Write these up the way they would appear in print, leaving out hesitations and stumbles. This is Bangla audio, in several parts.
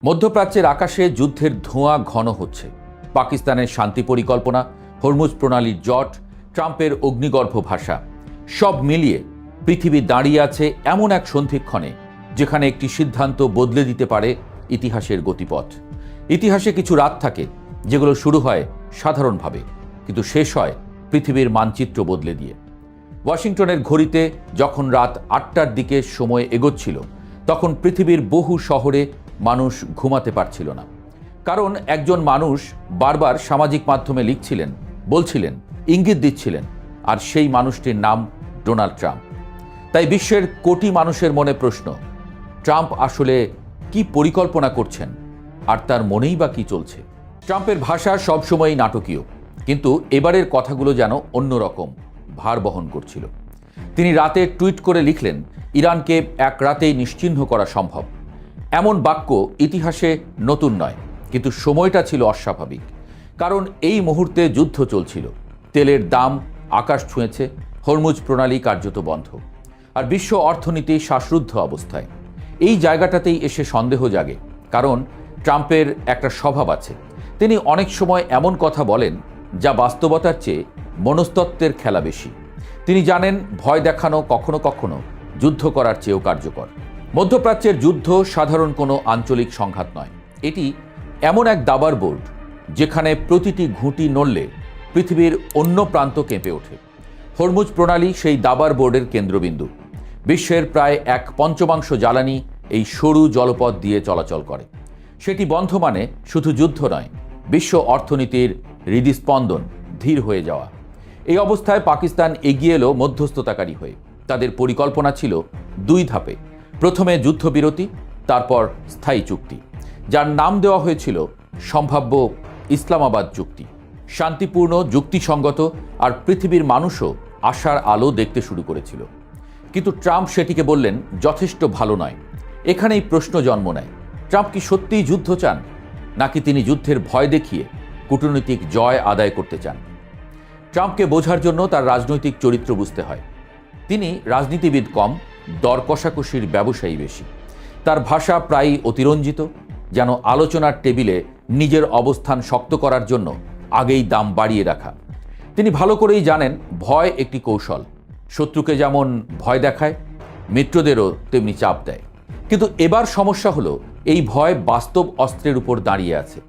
মধ্যপ্রাচ্যের আকাশে যুদ্ধের ধোঁয়া ঘন হচ্ছে। পাকিস্তানের শান্তি পরিকল্পনা, হরমুজ প্রণালীর জট, ট্রাম্পের অগ্নিগর্ভ ভাষা, সব মিলিয়ে পৃথিবী দাঁড়িয়ে আছে এমন এক সন্ধিক্ষণে যেখানে একটি সিদ্ধান্ত বদলে দিতে পারে ইতিহাসের গতিপথ। ইতিহাসে কিছু রাত থাকে যেগুলো শুরু হয় সাধারণভাবে, কিন্তু শেষ হয় পৃথিবীর মানচিত্র বদলে দিয়ে। ওয়াশিংটনের ঘড়িতে যখন রাত 8টার দিকে সময় এগোচ্ছিল, তখন পৃথিবীর বহু শহরে মানুষ ঘুমাতে পারছিল না। কারণ একজন মানুষ বারবার সামাজিক মাধ্যমে লিখছিলেন, বলছিলেন, ইঙ্গিত দিচ্ছিলেন, আর সেই মানুষটির নাম ডোনাল্ড ট্রাম্প। তাই বিশ্বের কোটি মানুষের মনে প্রশ্ন, ট্রাম্প আসলে কি পরিকল্পনা করছেন, আর তার মনেই বা কি চলছে? ট্রাম্পের ভাষা সবসময়ই নাটকীয়, কিন্তু এবারের কথাগুলো যেন অন্যরকম ভার বহন করছিল। তিনি রাতে টুইট করে লিখলেন, ইরানকে এক রাতেই নিশ্চিহ্ন করা সম্ভব। এমন বাক্য ইতিহাসে নতুন নয়, কিন্তু সময়টা ছিল অস্বাভাবিক। কারণ এই মুহূর্তে যুদ্ধ চলছিল, তেলের দাম আকাশ ছুঁয়েছে, হরমুজ প্রণালী কার্যত বন্ধ, আর বিশ্ব অর্থনীতি শ্বাসরুদ্ধ অবস্থায়। এই জায়গাটাতেই এসে সন্দেহ জাগে, কারণ ট্রাম্পের একটা স্বভাব আছে। তিনি অনেক সময় এমন কথা বলেন যা বাস্তবতার চেয়ে মনস্তত্ত্বের খেলা বেশি। তিনি জানেন ভয় দেখানো কখনো কখনো যুদ্ধ করার চেয়েও কার্যকর। মধ্যপ্রাচ্যের যুদ্ধ সাধারণ কোনো আঞ্চলিক সংঘাত নয়, এটি এমন এক দাবার বোর্ড যেখানে প্রতিটি ঘুঁটি নড়লে পৃথিবীর অন্য প্রান্ত কেঁপে ওঠে। হরমুজ প্রণালী সেই দাবার বোর্ডের কেন্দ্রবিন্দু। বিশ্বের প্রায় 1/5 জ্বালানি এই সরু জলপথ দিয়ে চলাচল করে। সেটি বন্ধ মানে শুধু যুদ্ধ নয়, বিশ্ব অর্থনীতির হৃদস্পন্দন ধীর হয়ে যাওয়া। এই অবস্থায় পাকিস্তান এগিয়ে এলো মধ্যস্থতাকারী হয়ে। তাদের পরিকল্পনা ছিল 2 ধাপে। প্রথমে যুদ্ধবিরতি, তারপর স্থায়ী চুক্তি, যার নাম দেওয়া হয়েছিল সম্ভাব্য ইসলামাবাদ চুক্তি। শান্তিপূর্ণ, যুক্তিসঙ্গত, আর পৃথিবীর মানুষও আশার আলো দেখতে শুরু করেছিল। কিন্তু ট্রাম্প সেটিকে বললেন যথেষ্ট ভালো নয়। এখানেই প্রশ্ন জন্ম নেয়, ট্রাম্প কি সত্যিই যুদ্ধ চান, নাকি তিনি যুদ্ধের ভয় দেখিয়ে কূটনৈতিক জয় আদায় করতে চান? ট্রাম্পকে বোঝার জন্য তার রাজনৈতিক চরিত্র বুঝতে হয়। তিনি রাজনীতিবিদ কম, দর কষাকষির ব্যবসায়ী বেশি। তার ভাষা প্রায়ই অতিরঞ্জিত, যেন আলোচনার টেবিলে নিজের অবস্থান শক্ত করার জন্য আগেই দাম বাড়িয়ে রাখা। তিনি ভালো করেই জানেন ভয় একটি কৌশল। শত্রুকে যেমন ভয় দেখায়, মিত্রদেরও তেমনি চাপ দেয়। কিন্তু এবার সমস্যা হলো, এই ভয় বাস্তব অস্ত্রের উপর দাঁড়িয়ে আছে।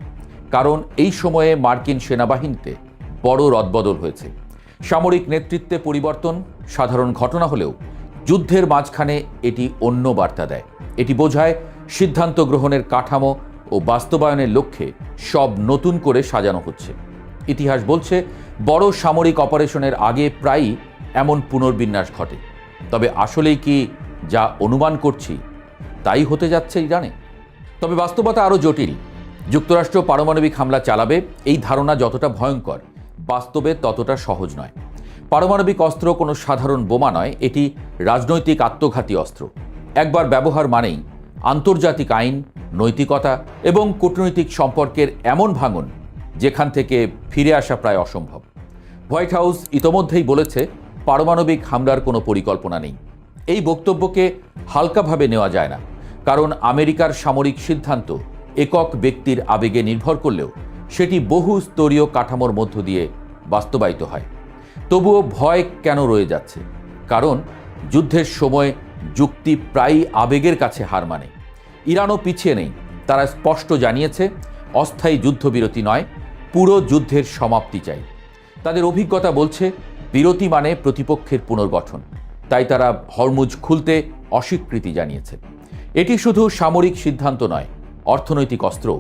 কারণ এই সময়ে মার্কিন সেনাবাহিনীতে বড় রদবদল হয়েছে। সামরিক নেতৃত্বে পরিবর্তন সাধারণ ঘটনা হলেও যুদ্ধের মাঝখানে এটি অন্য বার্তা দেয়। এটি বোঝায় সিদ্ধান্ত গ্রহণের কাঠামো ও বাস্তবায়নের লক্ষ্যে সব নতুন করে সাজানো হচ্ছে। ইতিহাস বলছে, বড় সামরিক অপারেশনের আগে প্রায়ই এমন পুনর্বিন্যাস ঘটে। তবে আসলেই কি যা অনুমান করছি তাই হতে যাচ্ছে ইরানে? তবে বাস্তবতা আরও জটিল। যুক্তরাষ্ট্র পারমাণবিক হামলা চালাবে, এই ধারণা যতটা ভয়ঙ্কর, বাস্তবে ততটা সহজ নয়। পারমাণবিক অস্ত্র কোনো সাধারণ বোমা নয়, এটি রাজনৈতিক আত্মঘাতী অস্ত্র। একবার ব্যবহার মানেই আন্তর্জাতিক আইন, নৈতিকতা এবং কূটনৈতিক সম্পর্কের এমন ভাঙন যেখান থেকে ফিরে আসা প্রায় অসম্ভব। হোয়াইট হাউস ইতোমধ্যেই বলেছে, পারমাণবিক হামলার কোনো পরিকল্পনা নেই। এই বক্তব্যকে হালকাভাবে নেওয়া যায় না, কারণ আমেরিকার সামরিক সিদ্ধান্ত একক ব্যক্তির আবেগে নির্ভর করলেও সেটি বহু স্তরীয় কাঠামোর মধ্য দিয়ে বাস্তবায়িত হয়। তবুও ভয় কেন রয়ে যাচ্ছে? কারণ যুদ্ধের সময় যুক্তি প্রায়ই আবেগের কাছে হার মানে। ইরানও পিছিয়ে নেই। তারা স্পষ্ট জানিয়েছে, অস্থায়ী যুদ্ধবিরতি নয়, পুরো যুদ্ধের সমাপ্তি চাই। তাদের অভিজ্ঞতা বলছে, বিরতি মানে প্রতিপক্ষের পুনর্গঠন। তাই তারা হরমুজ খুলতে অস্বীকৃতি জানিয়েছে। এটি শুধু সামরিক সিদ্ধান্ত নয়, অর্থনৈতিক অস্ত্রও।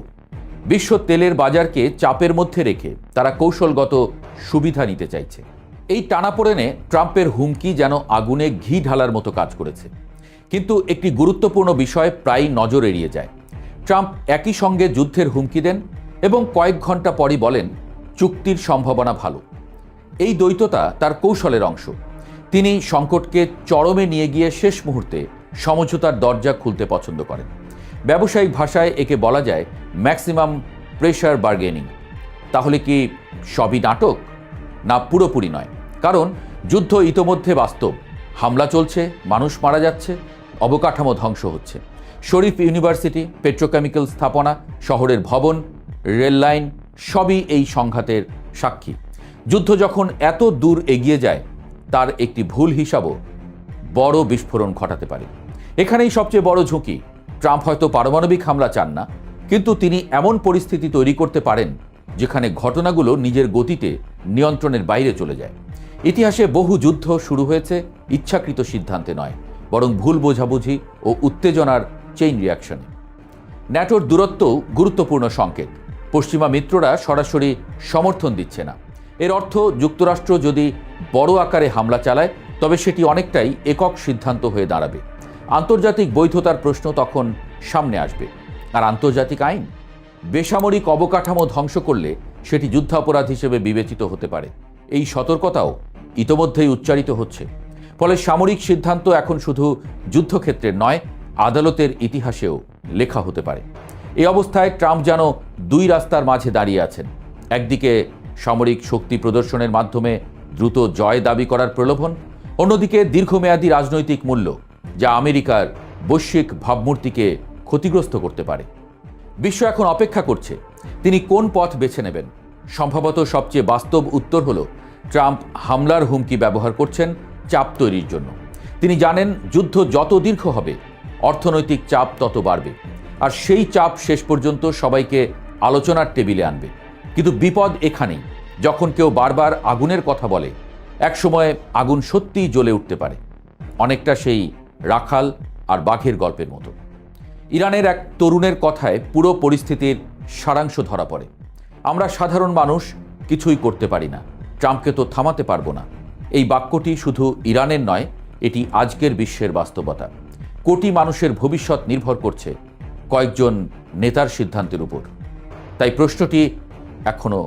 বিশ্ব তেলের বাজারকে চাপের মধ্যে রেখে তারা কৌশলগত সুবিধা নিতে চাইছে। এই টানাপোড়েনে ট্রাম্পের হুমকি যেন আগুনে ঘি ঢালার মতো কাজ করেছে। কিন্তু একটি গুরুত্বপূর্ণ বিষয় প্রায়ই নজর এড়িয়ে যায়। ট্রাম্প একই সঙ্গে যুদ্ধের হুমকি দেন এবং কয়েক ঘন্টা পরই বলেন চুক্তির সম্ভাবনা ভালো। এই দ্বৈততা তার কৌশলের অংশ। তিনি সংকটকে চরমে নিয়ে গিয়ে শেষ মুহূর্তে সমঝোতার দরজা খুলতে পছন্দ করেন। ব্যবসায়িক ভাষায় একে বলা যায় ম্যাক্সিমাম প্রেশার বার্গেনিং। তাহলে কি সবই নাটক? না, পুরোপুরি নয়। কারণ যুদ্ধ ইতোমধ্যে বাস্তব। হামলা চলছে, মানুষ মারা যাচ্ছে, অবকাঠামো ধ্বংস হচ্ছে। শরীফ ইউনিভার্সিটি, পেট্রোকেমিক্যাল স্থাপনা, শহরের ভবন, রেল লাইন সবই এই সংঘাতের সাক্ষী। যুদ্ধ যখন এত দূর এগিয়ে যায়, তার একটি ভুল হিসাবও বড় বিস্ফোরণ ঘটাতে পারে। এখানেই সবচেয়ে বড় ঝুঁকি। ট্রাম্প হয়তো পারমাণবিক হামলা চান না, কিন্তু তিনি এমন পরিস্থিতি তৈরি করতে পারেন যেখানে ঘটনাগুলো নিজের গতিতে নিয়ন্ত্রণের বাইরে চলে যায়। ইতিহাসে বহু যুদ্ধ শুরু হয়েছে ইচ্ছাকৃত সিদ্ধান্তে নয়, বরং ভুল বোঝাবুঝি ও উত্তেজনার চেইন রিয়াকশনে। ন্যাটোর দূরত্বও গুরুত্বপূর্ণ সংকেত। পশ্চিমা মিত্ররা সরাসরি সমর্থন দিচ্ছে না। এর অর্থ যুক্তরাষ্ট্র যদি বড় আকারে হামলা চালায়, তবে সেটি অনেকটাই একক সিদ্ধান্ত হয়ে দাঁড়াবে। আন্তর্জাতিক বৈধতার প্রশ্ন তখন সামনে আসবে। আর আন্তর্জাতিক আইন, বেসামরিক অবকাঠামো ধ্বংস করলে সেটি যুদ্ধাপরাধ হিসেবে বিবেচিত হতে পারে। এই সতর্কতাও ইতোমধ্যেই উচ্চারিত হচ্ছে। ফলে সামরিক সিদ্ধান্ত এখন শুধু যুদ্ধক্ষেত্রের নয়, আদালতের ইতিহাসেও লেখা হতে পারে। এই অবস্থায় ট্রাম্প যেন দুই রাস্তার মাঝে দাঁড়িয়ে আছেন। একদিকে সামরিক শক্তি প্রদর্শনের মাধ্যমে দ্রুত জয় দাবি করার প্রলোভন, অন্যদিকে দীর্ঘমেয়াদী রাজনৈতিক মূল্য, যা আমেরিকার বৈশ্বিক ভাবমূর্তিকে ক্ষতিগ্রস্ত করতে পারে। বিশ্ব এখন অপেক্ষা করছে তিনি কোন পথ বেছে নেবেন। সম্ভবত সবচেয়ে বাস্তব উত্তর হল, ট্রাম্প হামলার হুমকি ব্যবহার করছেন চাপ তৈরির জন্য। তিনি জানেন যুদ্ধ যত দীর্ঘ হবে, অর্থনৈতিক চাপ তত বাড়বে, আর সেই চাপ শেষ পর্যন্ত সবাইকে আলোচনার টেবিলে আনবে। কিন্তু বিপদ এখানেই, যখন কেউ বারবার আগুনের কথা বলে, একসময় আগুন সত্যিই জ্বলে উঠতে পারে। অনেকটা সেই রাখাল আর বাঘের গল্পের মতো। ইরানের এক তরুণের কথায় পুরো পরিস্থিতির সারাংশ ধরা পড়ে। আমরা সাধারণ মানুষ কিছুই করতে পারি না, ট্রাম্পকে তো থামাতে পারবো না। এই বাক্যটি শুধু ইরানের নয়, এটি আজকের বিশ্বের বাস্তবতা। কোটি মানুষের ভবিষ্যৎ নির্ভর করছে কয়েকজন নেতার সিদ্ধান্তের উপর। তাই প্রশ্নটি এখনো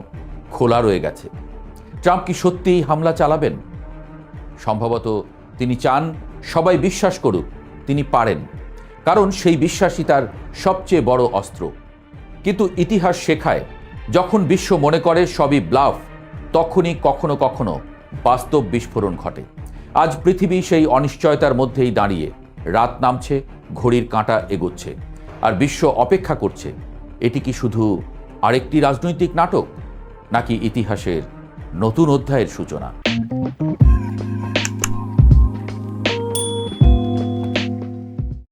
খোলা রয়ে গেছে। ট্রাম্প কি সত্যিই হামলা চালাবেন? সম্ভবত তিনি চান সবাই বিশ্বাস করুক তিনি পারেন, কারণ সেই বিশ্বাসই তার সবচেয়ে বড় অস্ত্র। কিন্তু ইতিহাস শেখায়, যখন বিশ্ব মনে করে সবই ব্লাফ, তখনই কখনো কখনো বাস্তব বিস্ফোরণ ঘটে। আজ পৃথিবী সেই অনিশ্চয়তার মধ্যেই দাঁড়িয়ে। রাত নামছে, ঘড়ির কাঁটা এগোচ্ছে, আর বিশ্ব অপেক্ষা করছে এটি কি শুধু আরেকটি রাজনৈতিক নাটক, নাকি ইতিহাসের নতুন অধ্যায়ের সূচনা।